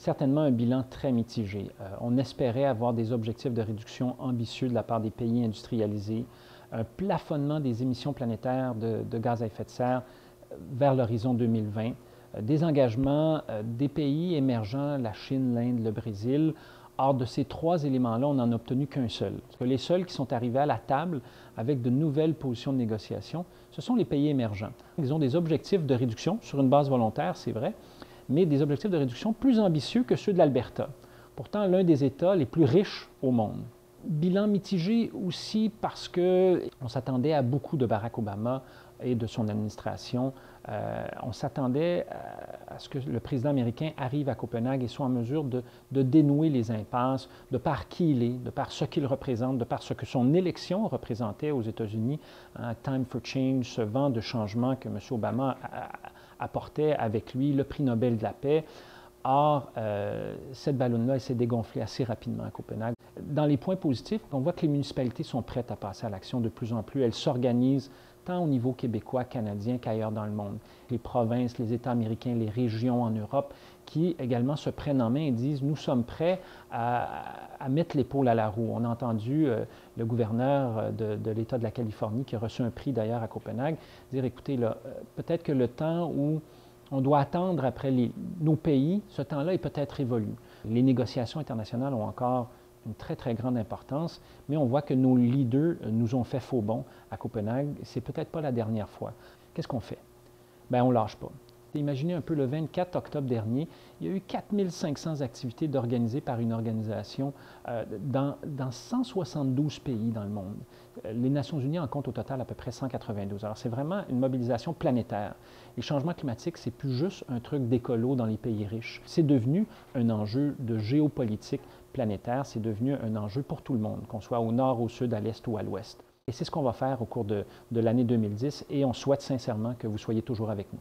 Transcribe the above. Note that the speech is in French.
certainement un bilan très mitigé. On espérait avoir des objectifs de réduction ambitieux de la part des pays industrialisés, un plafonnement des émissions planétaires de gaz à effet de serre vers l'horizon 2020, des engagements des pays émergents, la Chine, l'Inde, le Brésil. Or, de ces trois éléments-là, on n'en a obtenu qu'un seul. Parce que les seuls qui sont arrivés à la table avec de nouvelles positions de négociation, ce sont les pays émergents. Ils ont des objectifs de réduction sur une base volontaire, c'est vrai, mais des objectifs de réduction plus ambitieux que ceux de l'Alberta, pourtant l'un des États les plus riches au monde. Bilan mitigé aussi parce qu'on s'attendait à beaucoup de Barack Obama et de son administration. On s'attendait à ce que le président américain arrive à Copenhague et soit en mesure de dénouer les impasses, de par qui il est, de par ce qu'il représente, de par ce que son élection représentait aux États-Unis, Time for Change, ce vent de changement que M. Obama apportait avec lui, le prix Nobel de la paix. Or, cette ballonne-là, elle s'est dégonflée assez rapidement à Copenhague. Dans les points positifs, on voit que les municipalités sont prêtes à passer à l'action de plus en plus. Elles s'organisent tant au niveau québécois, canadien qu'ailleurs dans le monde. Les provinces, les États américains, les régions en Europe qui également se prennent en main et disent « nous sommes prêts à mettre l'épaule à la roue ». On a entendu le gouverneur de l'État de la Californie, qui a reçu un prix d'ailleurs à Copenhague, dire « écoutez, peut-être que le temps où on doit attendre après nos pays, ce temps-là est peut-être révolu. Les négociations internationales ont encore une très, très grande importance, mais on voit que nos leaders nous ont fait faux bond à Copenhague. C'est peut-être pas la dernière fois. Qu'est-ce qu'on fait? Bien, on ne lâche pas. Imaginez un peu, le 24 octobre dernier, il y a eu 4500 activités organisées par une organisation dans 172 pays dans le monde. Les Nations unies en comptent au total à peu près 192. Alors, c'est vraiment une mobilisation planétaire. Les changements climatiques, c'est plus juste un truc d'écolo dans les pays riches. C'est devenu un enjeu de géopolitique planétaire. C'est devenu un enjeu pour tout le monde, qu'on soit au nord, au sud, à l'est ou à l'ouest. Et c'est ce qu'on va faire au cours de l'année 2010 et on souhaite sincèrement que vous soyez toujours avec nous.